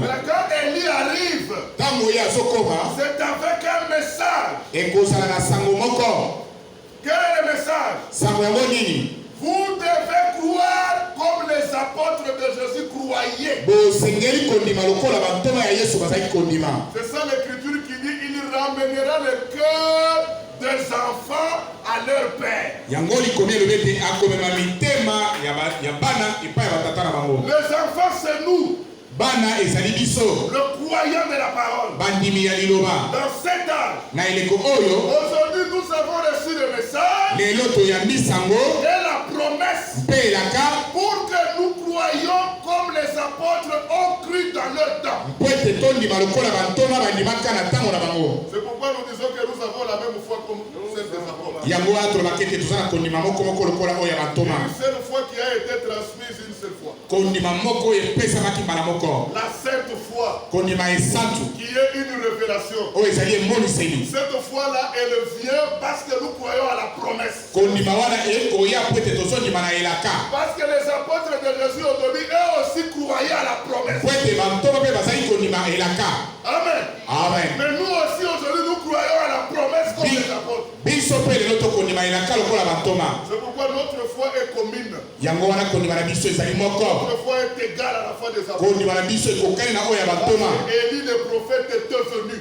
Mais quand Élie arrive, c'est avec un message. Quel est le message? Vous devez croire comme les apôtres de Jésus croyaient. C'est ça l'écriture qui dit, il ramènera le cœur des enfants à leur père. Les enfants, c'est nous. Le croyant de la parole. Dans cet âge, aujourd'hui nous avons reçu le message et la promesse pour que nous croyions comme les apôtres ont cru dans leur temps. C'est pourquoi nous disons que nous avons la même foi comme celle des apôtres. Une seule foi qui a été transmise une seule fois. La sainte foi qui est une révélation. Cette foi-là, elle vient parce que nous croyons à la promesse. Parce que les apôtres de Jésus aujourd'hui, eux aussi croyaient à la promesse. Amen. Amen. Mais nous aussi aujourd'hui, nous croyons à la promesse comme les apôtres. C'est pourquoi notre foi est commune. Notre foi est égale à la foi des apôtres. Élie le prophète était venu.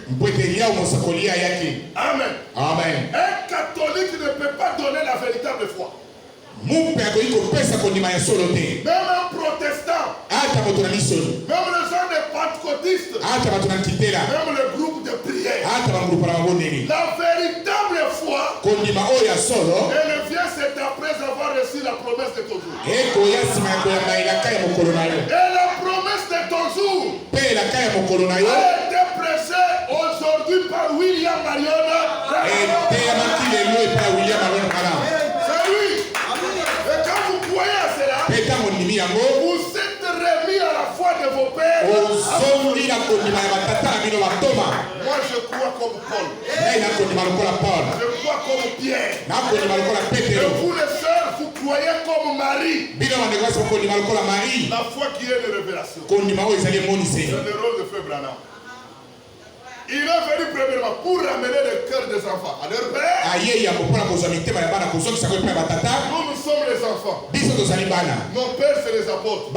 Amen. Amen. Un catholique ne peut pas donner la véritable foi. Même un protestant, même les gens des pentecôtistes, même le groupe de prière. La véritable foi, elle vient c'est après avoir reçu la promesse de ton jour. Et la promesse de ton jour a été prêchée aujourd'hui par William Marion. C'est lui. Et quand vous croyez à cela, vous êtes remis à la foi de vos pères. Moi je crois comme Paul. Je crois comme Pierre. Et vous les sœurs, vous croyez comme Marie. La foi qui est une révélation. C'est le rôle de Frère Branham. Il est venu premièrement pour ramener le cœur des enfants à leur père. Nous, nous sommes les enfants. Nos pères, c'est les apôtres.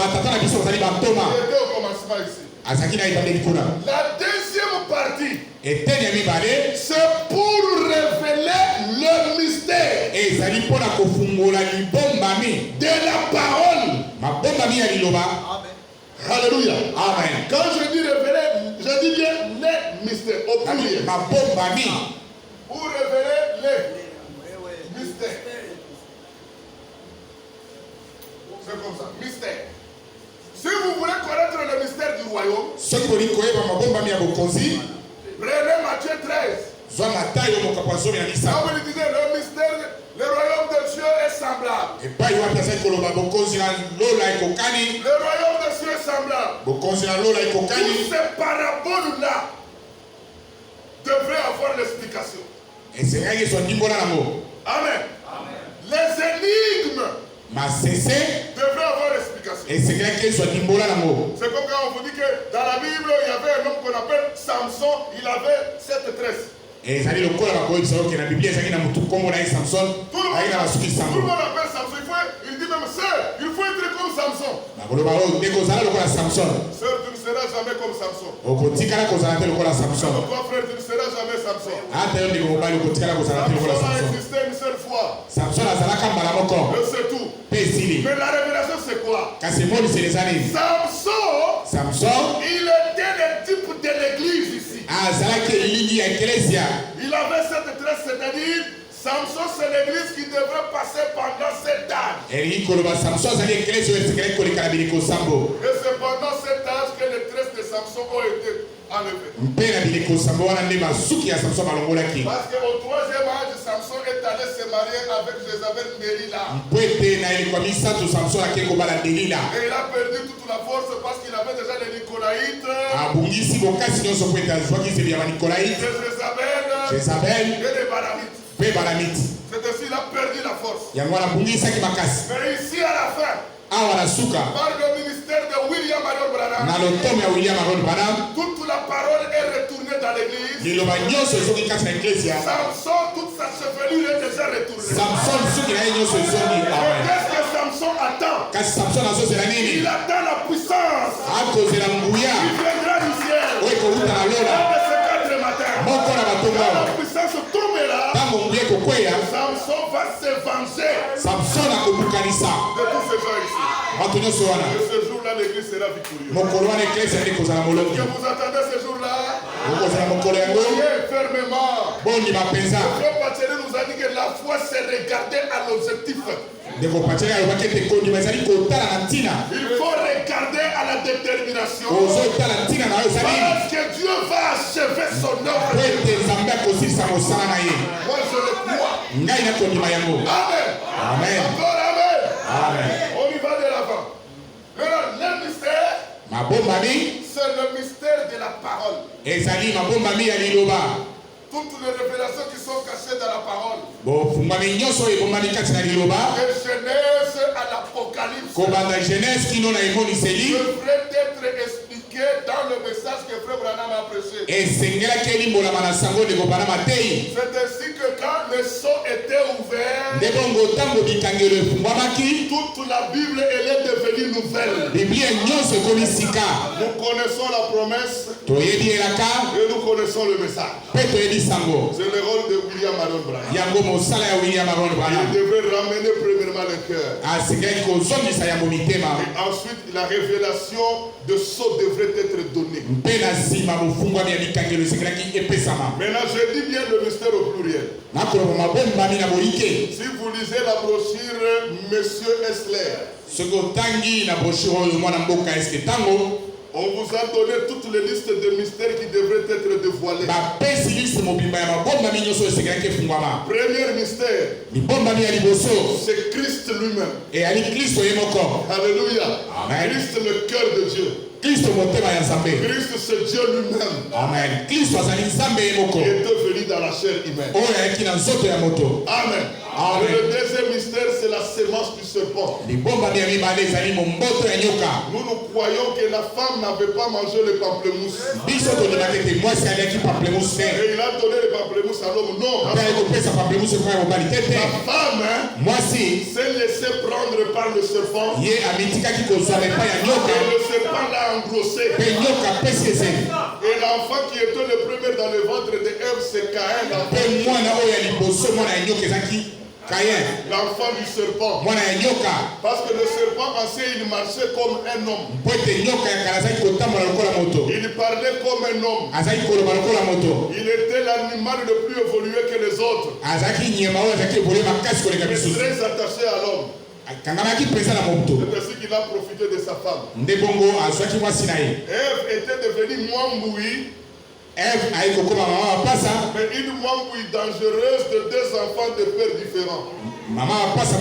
Ils étaient au commencement ici. La deuxième partie, c'est pour révéler le mystère de la parole. Alléluia. Amen. Quand je dis révéler, je dis bien les mystères. Au pluriel. Pour révéler les mystères. C'est comme ça. Mystère. Si vous voulez connaître le mystère du royaume, prenez Matthieu 13. Quand vous disait le mystère, le royaume de Dieu est semblable. Le royaume de Dieu est semblable. Toutes ces paraboles-là devraient avoir l'explication. Amen. Les énigmes devraient avoir l'explication. C'est comme quand on vous dit que dans la Bible, il y avait un homme qu'on appelle Samson, il avait 7 tresses. Tout le monde appelle Samson. Il dit même, sœur, il faut être comme Samson. Sœur, tu ne seras jamais comme Samson. Toi, frère, tu ne seras jamais Samson. Samson a existé une seule fois. C'est tout. Mais la révélation, c'est quoi? Samson, il était le type de l'église ici. Il avait cette tresse, c'est-à-dire Samson, c'est l'église qui devrait passer pendant 7 âges. Et c'est pendant 7 âges que les tresses de Samson ont été enlevées. Parce qu'au 3e âge, Samson est allé se marier avec Jézabel Delilah. Et il a perdu toute la force parce qu'il avait déjà les Nicolaïtes. Jézabel et les Baramites. C'est ainsi qu'il a perdu la force. Mais ici à la fin, par le ministère ministère de William Marion Branham, toute la parole est retournée dans l'église. Samson, toute sa chevelure est déjà retournée. Qu'est-ce que Samson attend? Il attend la puissance. Il viendra du ciel. Un de ces 4 matins. Quand la puissance tombera, Samson va se venger de tous ces gens ici. Et ce jour-là, l'église sera victorieuse. Que vous attendez ce jour-là? Voyez fermement. Le frère Pacheli nous a dit que la foi c'est regarder à l'objectif. Il faut regarder à la détermination. Parce que Dieu va achever son œuvre. Moi je le crois. Amen. Amen. Encore amen. Amen. On y va de l'avant. Alors, le mystère, c'est le mystère de la parole. Toutes les révélations qui sont cachées dans la parole. De Genèse à l'Apocalypse. Devrait être expliqué dans le message que Frère Branham a prêché. C'est ainsi que quand le sceau était ouvert, toute la Bible elle est devenue nouvelle. Nous connaissons la promesse et nous connaissons le message. C'est le rôle de William Marion Branham. Il devrait ramener premièrement le cœur. Et ensuite, la révélation de sceau devrait être donnée. Maintenant, je dis bien le mystère au pluriel. Si vous lisez la brochure Monsieur Esler, on vous a donné toute les listes de mystères qui devraient être dévoilés. Premier mystère, c'est Christ lui-même. Alléluia. Christ le cœur de Dieu. Christ c'est Dieu lui-même. Amen. Qui est devenu dans la chair humaine. Amen. Amen. Le deuxième mystère, c'est la sémence du serpent. Nous croyons que la femme n'avait pas mangé le pamplemousse. Et il a donné le pamplemousse à l'homme. Non. La femme s'est laissée prendre par le serpent. Et le serpent l'a engrossé. Et l'enfant qui était le premier dans le ventre de Ève, c'est Caïn. L'enfant du serpent. Parce que le serpent ancien, il marchait comme un homme. Il parlait comme un homme. Il était l'animal le plus évolué que les autres. Il est très attaché à l'homme. C'est ainsi qu'il a profité de sa femme. Ève était devenue Mwamboui. Mais une Mwamboui dangereuse de 2 enfants de pères différents. C'est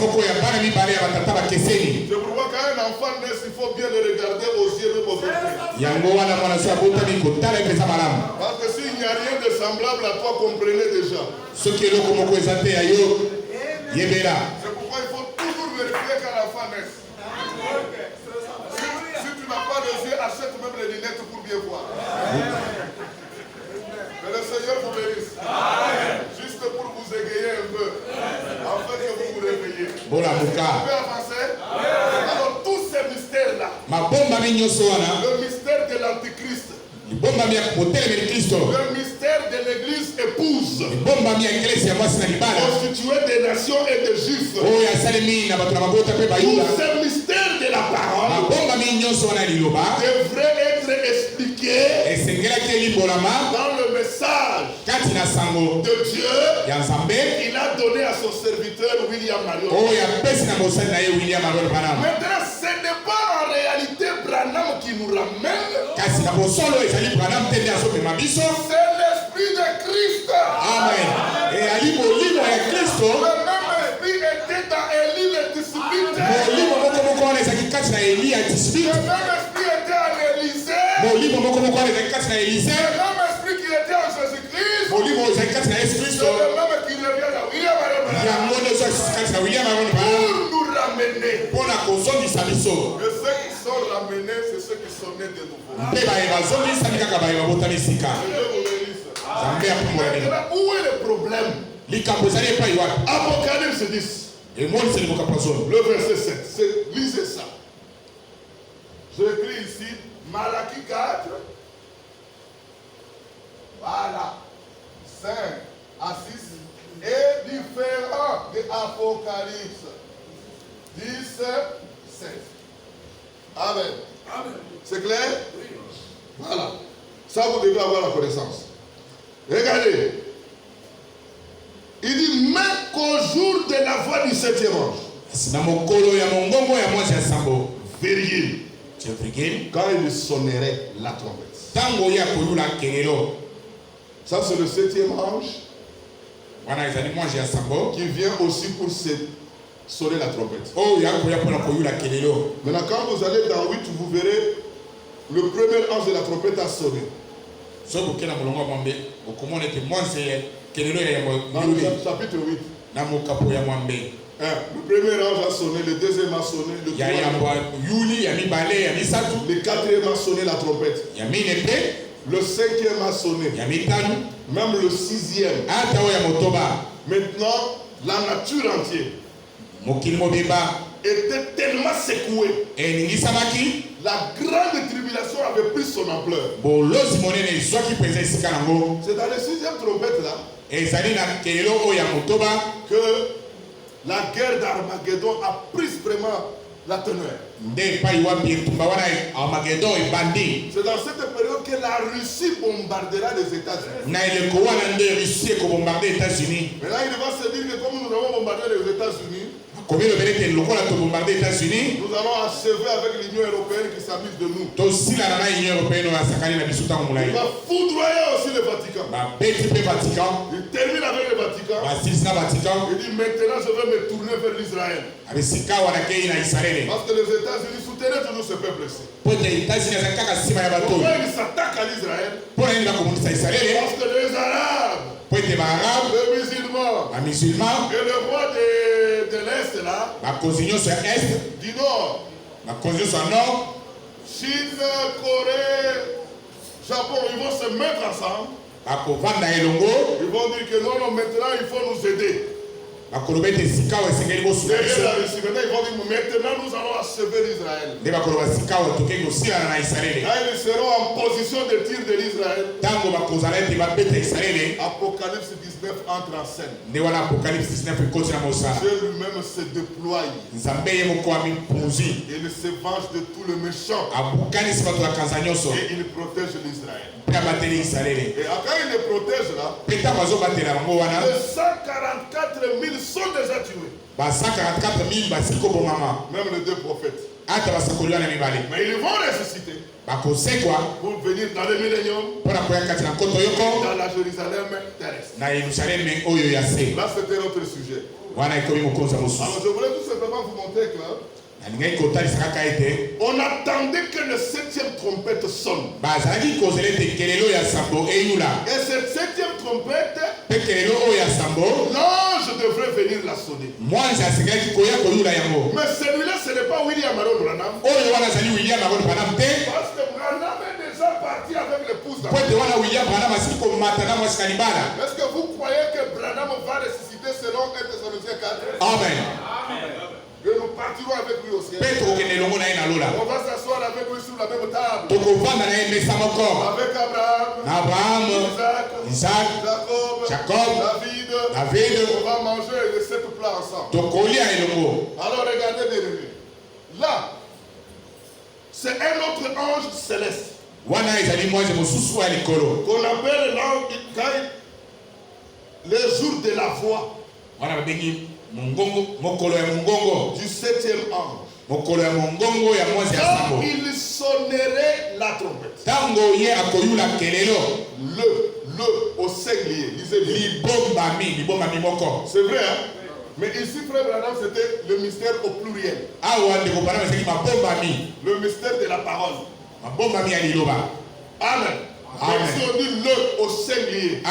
pourquoi quand un enfant naît, il faut bien le regarder aux yeux de vos enfants. Parce que s'il n'y a rien de semblable à toi, comprenez déjà. C'est pourquoi il faut toujours vérifier quand l'enfant naît. Si tu n'as pas les yeux, achète même les lunettes pour bien voir. Que le Seigneur vous bénisse. Juste pour vous égayer un peu. Afin que vous vous réveillez. Vous pouvez avancer? Alors tous ces mystères-là. Le mystère de l'Antichrist. Le mystère de l'église épouse. Constitué des nations et des juifs. Tous ces mystères de la parole devraient être expliqués dans le message de Dieu qu'il a donné à son serviteur William Marion. Maintenant, ce n'est pas en réalité Branham qui nous ramène. C'est l'esprit de Christ. Amen. Le même esprit était dans Élie le Tisbite. Le même esprit était en Élysée. Le même esprit qui était en Jésus-Christ. C'est le même qui revient à William Marion. Pour nous ramener. Et ceux qui sont ont ramené, c'est ceux qui sont nés de nouveau. Maintenant, où est le problème? Apocalypse 10. Le verset 7. Lisez ça. J'écris ici Malachie 4. Voilà. 5 à 6. Et différent de Apocalypse 10, 7. Amen. Amen. C'est clair? Oui. Voilà. Ça, vous devez avoir la connaissance. Regardez. Il dit, même qu'au jour de la voix du 7e ange. Virgule. Quand il sonnerait la trompette. Ça, c'est le 7e ange. Qui vient aussi pour sonner la trompette. Maintenant, quand vous allez dans 8, vous verrez le premier ange de la trompette a sonné. Dans le chapitre 8. Le premier ange a sonné, le deuxième a sonné, le quatrième a sonné la trompette. Le 5e a sonné. Même le 6e. Maintenant, la nature entière était tellement secouée. La grande tribulation avait pris son ampleur. C'est dans le 6e trompette là que la guerre d'Armageddon a pris vraiment la teneur. C'est dans cette période que la Russie bombardera les États-Unis. Maintenant, il va se dire que comme nous avons bombardé les États-Unis, nous allons achever avec l'Union européenne qui s'amuse de nous. Il va foudroyer aussi le Vatican. Il termine avec le Vatican. Il dit maintenant je vais me tourner vers l'Israël. Parce que les États-Unis soutenaient toujours ce peuple-ci. Pourquoi ils s'attaquent à l'Israël? Parce que les Arabes, les musulmans, et le roi de l'Est là, du Nord, Chine, Corée, Japon, ils vont se mettre ensemble. Ils vont dire que non, maintenant il faut nous aider. Derrière la Russie, maintenant ils vont dire maintenant nous allons achever l'Israël. Là ils seront en position de tir de l'Israël. Apocalypse 19 entre en scène. Dieu lui-même se déploie. Il se venge de tout le méchant. Et il protège l'Israël. Et quand il les protège là, les 144 000 sont déjà tués. Même les deux prophètes. Mais ils vont ressusciter pour venir dans le millénium, dans la Jérusalem terrestre. Là, c'était notre sujet. Alors, je voulais tout simplement vous montrer que on attendait que le 7e trompette sonne. Et cette 7e trompette, l'ange devrait venir la sonner. Mais celui-là, ce n'est pas William Aaron Branham. Parce que Branham est déjà parti avec l'épouse d'Aaron. Est-ce que vous croyez que Branham va ressusciter selon 1 Thessaloniciens 4? Amen. Et nous partirons avec lui au ciel. On va s'asseoir avec lui sur la même table. Avec Abraham, Isaac, Jacob, David. On va manger les 7 plats ensemble. Alors regardez bien. Là, c'est un autre ange céleste. Qu'on appelle l'ange les jours de la voix. Du 7e ange. Quand il sonnerait la trompette. Le au singulier. Lisez bien. C'est vrai, hein? Mais ici, frère Branham, c'était le mystère au pluriel. Le mystère de la parole. Amen. Si on dit le au singulier,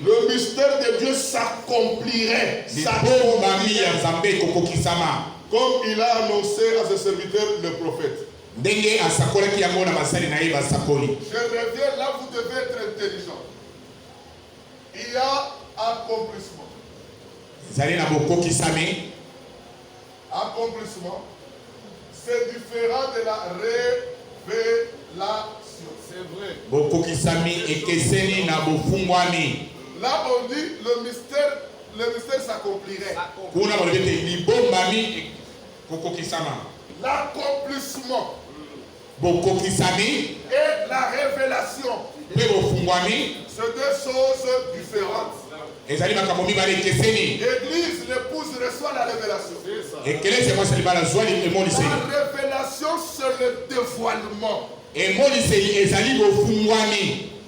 le mystère de Dieu s'accomplirait. Comme il a annoncé à ses serviteurs le prophète. Je reviens là, vous devez être intelligent. Il y a accomplissement. Accomplissement. C'est différent de la révélation. C'est vrai. Là, on dit le mystère s'accomplirait. L'accomplissement et la révélation, c'est deux choses différentes. L'église, l'épouse reçoit la révélation. La révélation, c'est le dévoilement.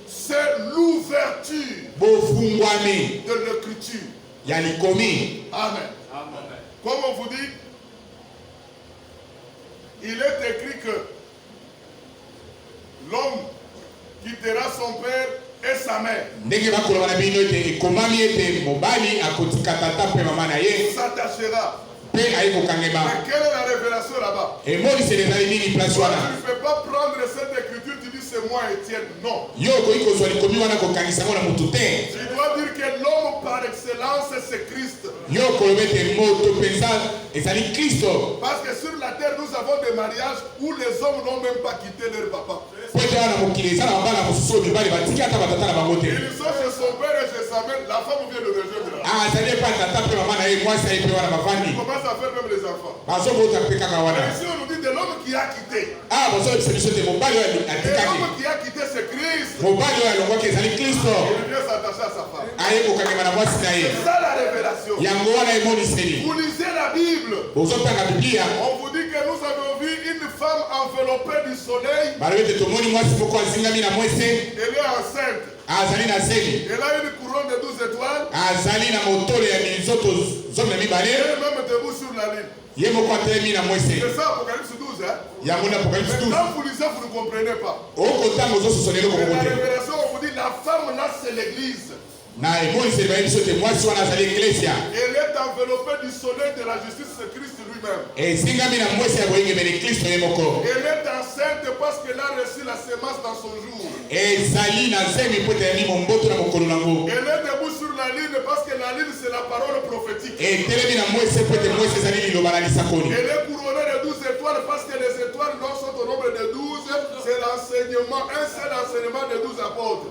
C'est l'ouverture de l'écriture. Amen. Comme on vous dit, il est écrit que l'homme quittera son père et sa mère. S'attachera. Mais quelle est la révélation là-bas? Tu ne peux pas prendre cette écriture, tu dis c'est moi Étienne. Non. Tu dois dire que l'homme par excellence c'est Christ. Parce que sur la terre nous avons des mariages où les hommes n'ont même pas quitté leur papa. Ils sont chez son père et chez sa mère, la femme vient de rejoindre. Il commence à faire même les enfants. Et ici on nous dit de l'homme qui a quitté. Et l'homme qui a quitté c'est Christ. Il vient s'attacher à sa femme. C'est ça la révélation. Vous lisez la Bible. On vous dit que nous avons vu une femme enveloppée du soleil. Elle est enceinte. Elle a une couronne de 12 étoiles. Elle est même debout sur la lune. C'est ça Apocalypse 12. Hein? Mais quand vous lisez, vous ne comprenez pas. Mais la révélation, on vous dit la femme là, c'est l'église. Elle est enveloppée du soleil de la justice, c'est Christ lui-même. Elle est enceinte parce qu'elle a reçu la semence dans son jour. Elle est debout sur la lune parce que la lune c'est la parole prophétique. Elle est couronnée de 12 étoiles parce que les étoiles sont au nombre de 12. C'est l'enseignement, un seul enseignement de 12 apôtres.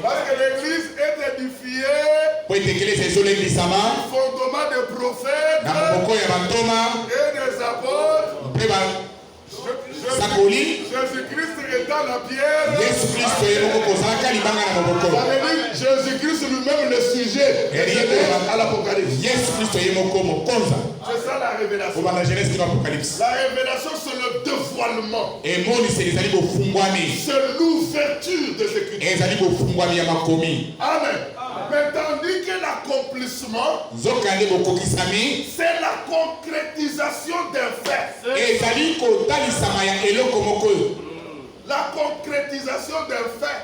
Parce que l'église est édifiée du fondement des prophètes et des apôtres. Jésus-Christ étant la pierre. Jésus-Christ lui-même le sujet à l'Apocalypse. C'est ça la révélation. La révélation c'est le dévoilement. C'est l'ouverture de l'écriture. Amen. Mais tandis que l'accomplissement, c'est la concrétisation d'un fait. La concrétisation d'un fait.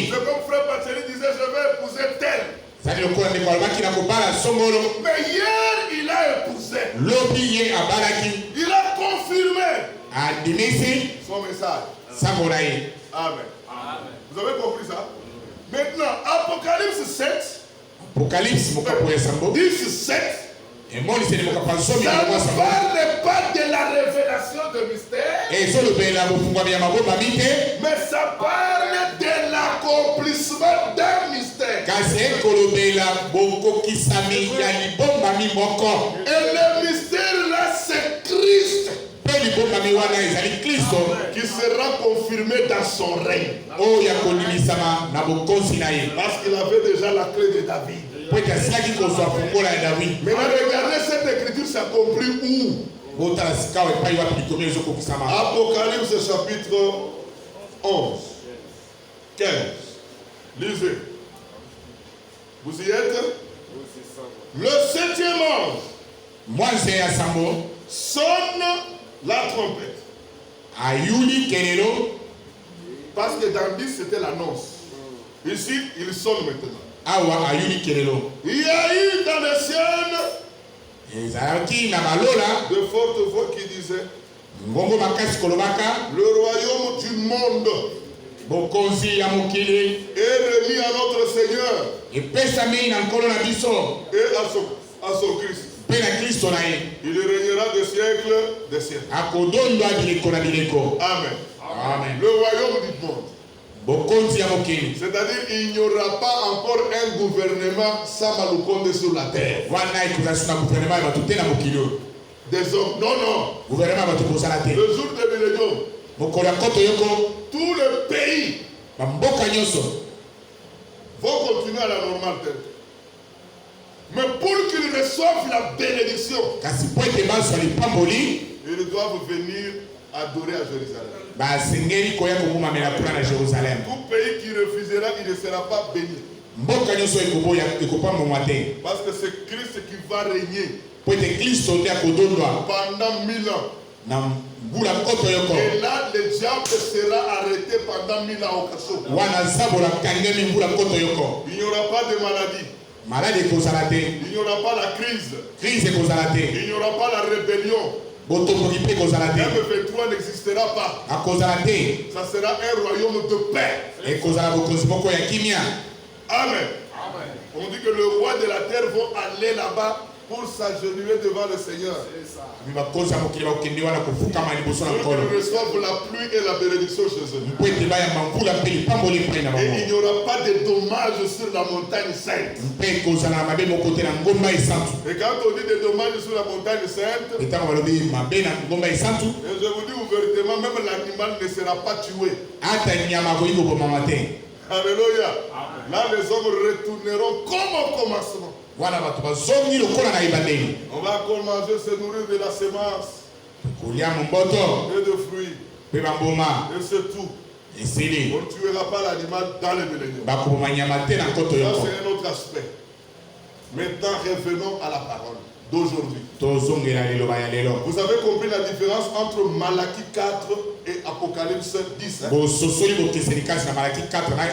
C'est comme frère Bacheli disait, je vais épouser tel. Mais hier, il a épousé. Il a confirmé son message. Amen. Vous avez compris ça? Maintenant, Apocalypse 7. 17. Ça ne parle pas de la révélation de mystère. Mais ça parle de l'accomplissement d'un mystère. Et le mystère là, c'est Christ. Qui sera confirmé dans son règne. Parce qu'il avait déjà la clé de David. Mais regardez cette écriture s'accomplit où? Apocalypse chapitre 11, 15. Lisez. Vous y êtes? Le 7e ange sonne la trompette. Parce que dans 10 c'était l'annonce. Ici, il sonne maintenant. awa ayuli kelelo. Il y a eu dans les cieux ezalaki na balola de fortes voix qui disaient ngongo makasi kolobaka le royaume du monde bokonzi ya mokili est remis à notre Seigneur epesami na nkolo na biso et à son Christ. mpe na kristo na ye. Il régnera des siècles des siècles. akodondwa bileko na bileko. Amen. Amen. Le royaume du monde. bokonzi ya mokili. C'est-à-dire il n'y aura pas encore un gouvernement sans Malukonde sur la terre. wana ekozala na gouvernement ya bato te na mokili oyo. Des hommes. Non, non. gouvernement ya bato ekozala te. Le jour de Millénium, mokolo ya koto yoko tous les pays bamboka nyonso vont continuer à la normale terre. Mais pour qu'ils reçoivent la bénédiction, kasi po ete bazwa lipamboli ils doivent venir adorer à Jérusalem. basengeli koya komomamela kuna na Jérusalem. Tout pays qui refusera, il ne sera pas béni. mboka nyonso ekopambomwa te. Parce que c'est Christ qui va régner po ete kristo nde akodondwa pendant 1000 ans. na mbula koto yoko. Et là, le diable sera arrêté pendant 1000 ans au cachot. wana nzambo akangemi mbula koto yoko. Il n'y aura pas de maladie. maladi ekozala te. Il n'y aura pas la crise. crise ekozala te. Il n'y aura pas la rébellion. botomboki mpe ekozala te. M23 n'existera pas. akozala te. Ça sera un royaume de paix. ekozala bokonzi moko ya kimia. Amen. On dit que le roi de la terre va aller là-bas pour s'agenouiller devant le Seigneur. bakonzi ya mokili bakokende wana kofukama liboso na Pour nkolo. qu'ils reçoivent la pluie et la bénédiction chez eux. po ete bayamba mbula mpe lipamboli mpe na Et il bango. n'y aura pas de dommages sur la montagne sainte. mpe ekozala na mabe moko te na ngomba esantu. Et quand on dit des dommages sur la montagne sainte, etango balobi mabe na ngomba esantu. et je vous dis ouvertement, même l'animal ne sera pas tué. ata nyama akoki kobomama te. Alléluia. Là, les hommes retourneront comme au commencement. wana bato bazongi lokola na ebandeli. On va commencer à se nourrir de la semence kolia momboto et de fruits. mpe bamboma Et c'est tout. esili. On ne tuera pas l'animal dans le millénium. bakoboma nyama te na nkoto Ça, yoko. c'est un autre aspect. Maintenant, revenons à la parole d'aujourd'hui. tozongela liloba ya lelo. Vous avez compris la différence entre Malachie 4 et Apocalypse 10. Hein? bososoli bokeseni kasi na malaki 4 na